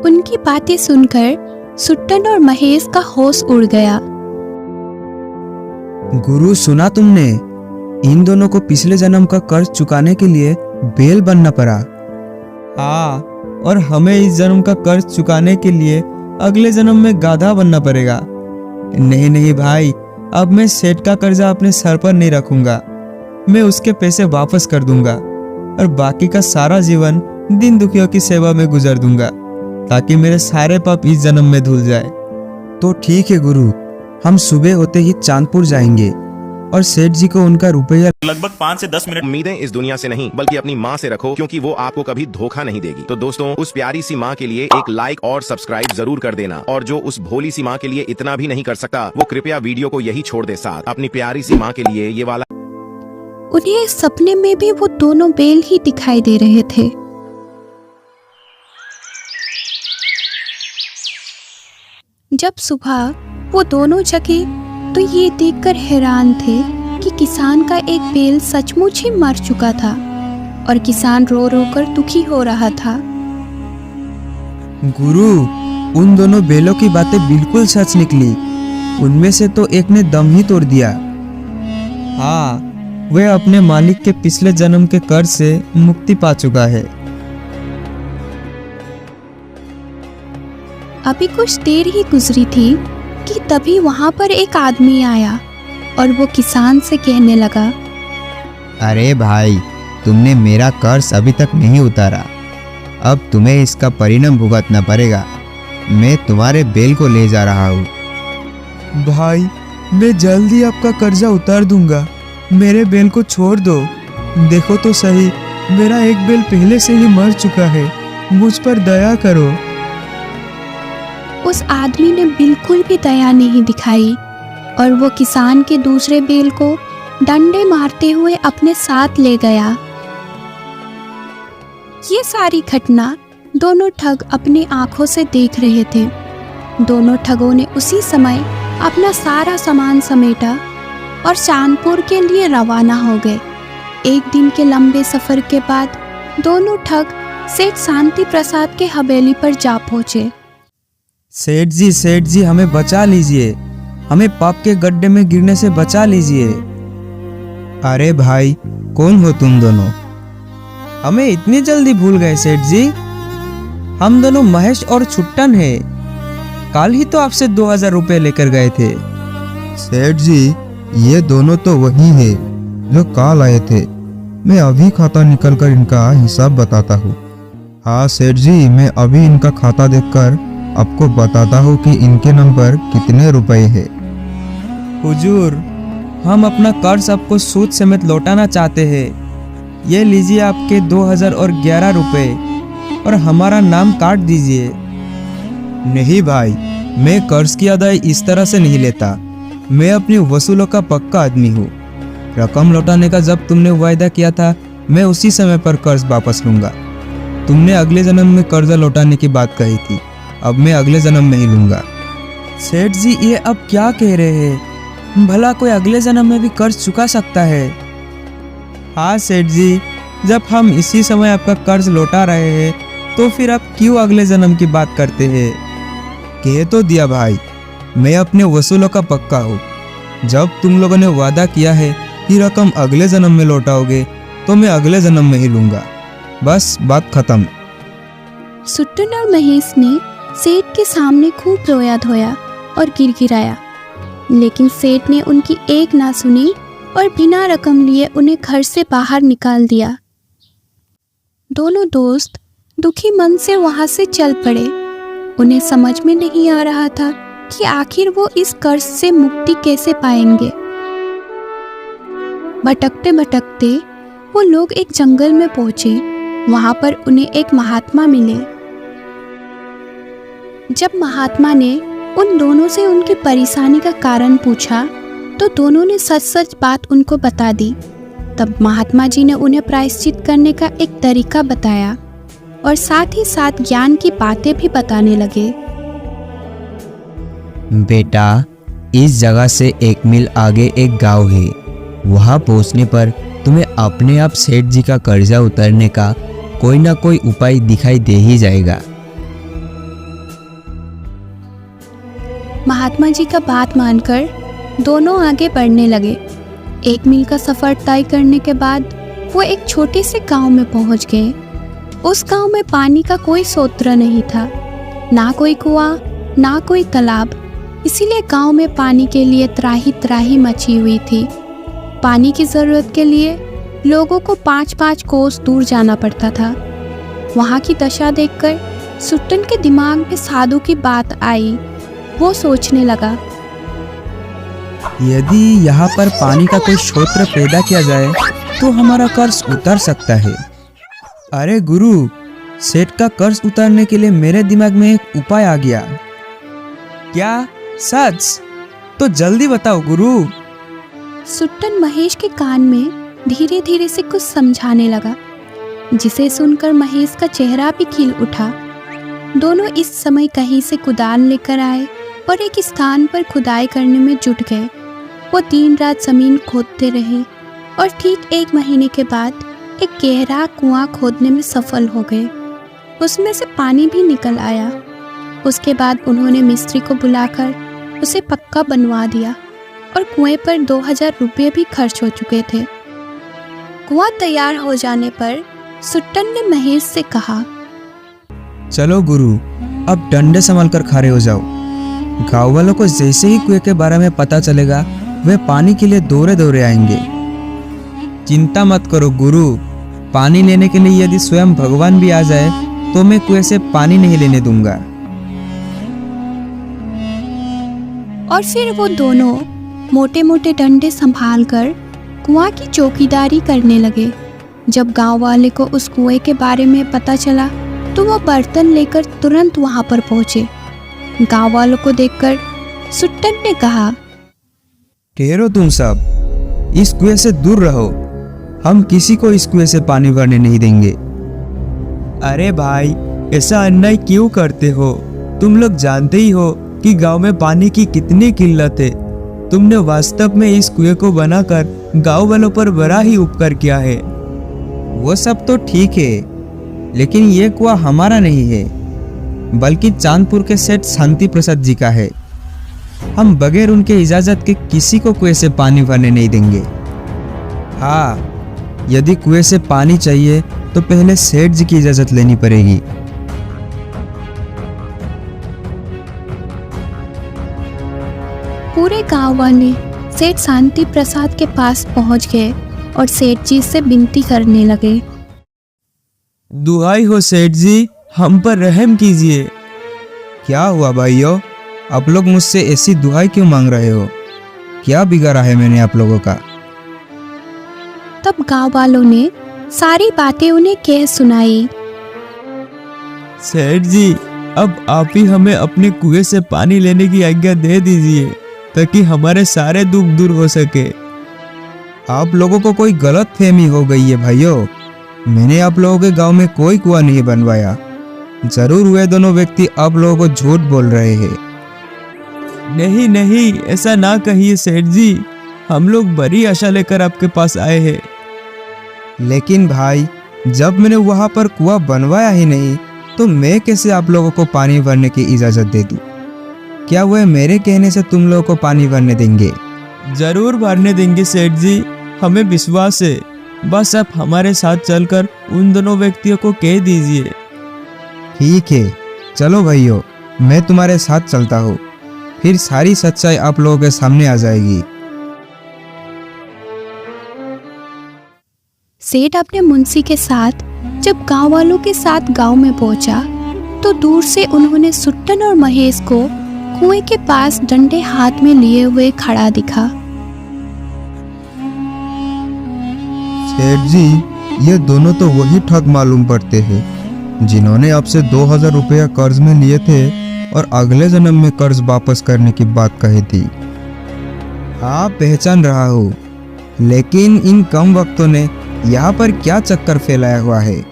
उनकी बातें सुनकर सुट्टन और महेश का होश उड़ गया। गुरु, सुना तुमने? इन दोनों को पिछले जन्म का कर्ज चुकाने के लिए बेल बनना पड़ा। हाँ, और हमें इस जन्म का कर्ज चुकाने के लिए अगले जन्म में गाधा बनना पड़ेगा। नहीं नहीं भाई, अब मैं सेठ का कर्जा अपने सर पर नहीं रखूंगा। मैं उसके पैसे वापस कर दूंगा और बाकी का सारा जीवन दीन दुखियों की सेवा में गुजार दूंगा, ताकि मेरे सारे पाप इस जन्म में धुल जाए। तो ठीक है गुरु, हम सुबह होते ही चांदपुर जाएंगे और सेठ जी को उनका रुपया लगभग 5 से 10 मिनट। उम्मीदें इस दुनिया से नहीं बल्कि अपनी माँ से रखो, क्योंकि वो आपको कभी धोखा नहीं देगी। तो दोस्तों, उस प्यारी सी माँ के लिए एक लाइक और सब्सक्राइब जरूर कर देना, और जो उस भोली सी माँ के लिए इतना भी नहीं कर सकता, वो कृपया वीडियो को यही छोड़ दे साथ अपनी प्यारी सी माँ के लिए ये वाला। उन्हें सपने में भी वो दोनों बेल ही दिखाई दे रहे थे। जब सुबह वो दोनों जगे तो ये देखकर हैरान थे कि किसान का एक बेल सचमुच ही मर चुका था और किसान रो रो कर दुखी हो रहा था। गुरु, उन दोनों बेलों की बातें बिल्कुल सच निकली। उनमें से तो एक ने दम ही तोड़ दिया। हाँ, वह अपने मालिक के पिछले जन्म के कर्ज से मुक्ति पा चुका है। अभी कुछ देर ही गुजरी थी कि तभी वहां पर एक आदमी आया और वो किसान से कहने लगा, अरे भाई, तुमने मेरा कर्ज अभी तक नहीं उतारा। अब तुम्हें इसका परिणाम भुगतना पड़ेगा। मैं तुम्हारे बेल को ले जा रहा हूँ। भाई, मैं जल्दी आपका कर्जा उतार दूंगा। मेरे बेल को छोड़ दो। देखो तो सही, मेरा एक बेल पहले से ही मर चुका है। मुझ पर दया करो। उस आदमी ने बिल्कुल भी दया नहीं दिखाई और वो किसान के दूसरे बेल को डंडे मारते हुए अपने साथ ले गया। ये सारी घटना दोनों ठग अपनी आंखों से देख रहे थे। दोनों ठगों ने उसी समय अपना सारा सामान समेटा और चांदपुर के लिए रवाना हो गए। एक दिन के लंबे सफर के बाद दोनों ठग सेठ शांति प्रसाद के हवेली पर जा पहुंचे। सेठ जी, हमें बचा लीजिए। हमें पाप के गड्ढे में गिरने से बचा लीजिए। अरे भाई, कौन हो तुम दोनों? हमें इतनी जल्दी भूल गए सेठ जी? हम दोनों महेश और छुट्टन हैं। कल ही तो आपसे 2000 रुपए लेकर गए थे। सेठ जी, ये दोनों तो वही है जो कल आए थे। मैं अभी खाता निकलकर इनका हिसाब बताता हूँ। हाँ सेठ जी, मैं अभी इनका खाता देखकर आपको बताता हूँ कि इनके नाम पर कितने रुपए हैं। हुजूर, हम अपना कर्ज आपको सूद समेत लौटाना चाहते हैं। ये लीजिए आपके 2011 रुपए और हमारा नाम काट दीजिए। नहीं भाई, मैं कर्ज की अदाई इस तरह से नहीं लेता। मैं अपनी वसूलों का पक्का आदमी हूँ। रकम लौटाने का जब तुमने वायदा किया था, मैं उसी समय पर कर्ज वापस लूँगा। तुमने अगले जन्म में कर्जा लौटाने की बात कही थी, अब मैं अगले जन्म में ही लूँगा। सेठ जी, ये अब क्या कह रहे हैं? भला कोई अगले जन्म में भी कर्ज चुका सकता है? हाँ सेठ जी, जब हम इसी समय आपका कर्ज लौटा रहे हैं, तो फिर आप क्यों अगले जन्म की बात करते हैं? कह तो दिया भाई, मैं अपने वसूलों का पक्का हूँ। जब तुम लोगों ने वादा किया है कि रकम अगले जन्म में लौटाओगे, तो मैं अगले जन्म में ही लूँगा। बस बात खत्म। सुट्टन और महेश ने सेठ के सामने खूब रोया धोया और गिड़गिड़ाया, लेकिन सेठ ने उनकी एक ना सुनी और बिना रकम लिए उन्हें घर से बाहर निकाल दिया। दोनों दोस्त दुखी मन से वहां से चल पड़े। उन्हें समझ में नहीं आ रहा था कि आखिर वो इस कर्ज से मुक्ति कैसे पाएंगे। भटकते भटकते वो लोग एक जंगल में पहुंचे। वहां पर उन्हें एक महात्मा मिले। जब महात्मा ने उन दोनों से उनकी परेशानी का कारण पूछा, तो दोनों ने सच सच बात उनको बता दी। तब महात्मा जी ने उन्हें प्रायश्चित करने का एक तरीका बताया और साथ ही साथ ज्ञान की बातें भी बताने लगे। बेटा, इस जगह से 1 मील आगे एक गांव है। वहां पहुंचने पर तुम्हें अपने आप सेठ जी का कर्जा उतारने का कोई ना कोई उपाय दिखाई दे ही जाएगा। महात्मा जी का बात मानकर दोनों आगे बढ़ने लगे। 1 मील का सफ़र तय करने के बाद वो एक छोटे से गांव में पहुंच गए। उस गांव में पानी का कोई स्रोत नहीं था, ना कोई कुआं, ना कोई तालाब। इसीलिए गांव में पानी के लिए त्राही त्राही मची हुई थी। पानी की ज़रूरत के लिए लोगों को 5-5 कोस दूर जाना पड़ता था। वहाँ की दशा देखकर सुट्टन के दिमाग में साधु की बात आई। वो सोचने लगा, यदि यहाँ पर पानी का कोई स्रोत पैदा किया जाए तो हमारा कर्ज उतर सकता है। अरे गुरु, सेठ का कर्ज उतारने के लिए मेरे दिमाग में एक उपाय आ गया। क्या सच? तो जल्दी बताओ गुरु। सुट्टन महेश के कान में धीरे धीरे से कुछ समझाने लगा, जिसे सुनकर महेश का चेहरा भी खिल उठा। दोनों इस समय कहीं से कुदाल लेकर आए और एक स्थान पर खुदाई करने में जुट गए। वो दिन रात जमीन खोदते रहे और ठीक 1 महीने के बाद एक गहरा कुआं खोदने में सफल हो गए। उसमें से पानी भी निकल आया। उसके बाद उन्होंने मिस्त्री को बुलाकर उसे पक्का बनवा दिया और कुएं पर 2000 रुपये भी खर्च हो चुके थे। कुआं तैयार हो जाने पर सुट्टन ने महेश से कहा, चलो गुरु, अब डंडे संभाल कर खड़े हो जाओ। गाँव वालों को जैसे ही कुएं के बारे में पता चलेगा वे पानी के लिए दौड़े दौड़े आएंगे। चिंता मत करो गुरु, पानी लेने के लिए यदि स्वयं भगवान भी आ जाए तो मैं कुएं से पानी नहीं लेने दूंगा। और फिर वो दोनों मोटे मोटे डंडे संभाल कर कुआं की चौकीदारी करने लगे। जब गांव वाले को उस कुएं के बारे में पता चला तो वो बर्तन लेकर तुरंत वहां पर पहुंचे। गांव वालों को देखकर सुट्टन ने कहा, ठहरो तुम सब, इस कुएं से दूर रहो। हम किसी को इस कुएं से पानी भरने नहीं देंगे। अरे भाई, ऐसा अन्याय क्यों करते हो? तुम लोग जानते ही हो कि गांव में पानी की कितनी किल्लत है। तुमने वास्तव में इस कुएं को बनाकर गांव वालों पर बड़ा ही उपकार किया है। वो सब तो ठीक है, लेकिन ये कुआं हमारा नहीं है, बल्कि चांदपुर के सेठ शांति प्रसाद जी का है। हम बगैर उनके इजाजत के किसी को कुएं से पानी भरने नहीं देंगे। हाँ, यदि कुएं से पानी चाहिए तो पहले सेठ जी की इजाजत लेनी पड़ेगी। पूरे गांव वाले सेठ शांति प्रसाद के पास पहुंच गए और सेठ जी से विनती करने लगे, दुहाई हो सेठ जी, हम पर रहम कीजिए। क्या हुआ भाइयों, आप लोग मुझसे ऐसी दुहाई क्यों मांग रहे हो? क्या बिगाड़ा है मैंने आप लोगों का? तब गांव वालों ने सारी बातें उन्हें कह सुनाई। सेठ जी, अब आप ही हमें अपने कुएं से पानी लेने की आज्ञा दे दीजिए ताकि हमारे सारे दुख दूर हो सके। आप लोगों को कोई गलत फहमी हो गई है भाइयों। मैंने आप लोगों के गांव में कोई कुआं नहीं बनवाया। जरूर वे दोनों व्यक्ति आप लोगों को झूठ बोल रहे हैं। नहीं नहीं, ऐसा ना कहिए सेठ जी, हम लोग बड़ी आशा लेकर आपके पास आए हैं। लेकिन भाई, जब मैंने वहां पर कुआं बनवाया ही नहीं तो मैं कैसे आप लोगों को पानी भरने की इजाजत दे दूं? क्या वह मेरे कहने से तुम लोगों को पानी भरने देंगे? जरूर भरने देंगे सेठ जी, हमें विश्वास है। बस आप हमारे साथ चलकर उन दोनों व्यक्तियों को कह दीजिए। ठीक है, चलो भाइयों, मैं तुम्हारे साथ चलता हूँ। फिर सारी सच्चाई आप लोगों के सामने आ जाएगी। सेठ अपने मुंशी के साथ जब गांव वालों के साथ गांव में पहुंचा तो दूर से उन्होंने सुट्टन और महेश को कुएं के पास डंडे हाथ में लिए हुए खड़ा दिखा। सेठ जी, ये दोनों तो वही ठग मालूम पड़ते हैं जिन्होंने आपसे 2000 रुपया कर्ज में लिए थे और अगले जन्म में कर्ज वापस करने की बात कही थी। हाँ, पहचान रहा हूँ, लेकिन इन कम वक्तों ने यहाँ पर क्या चक्कर फैलाया हुआ है?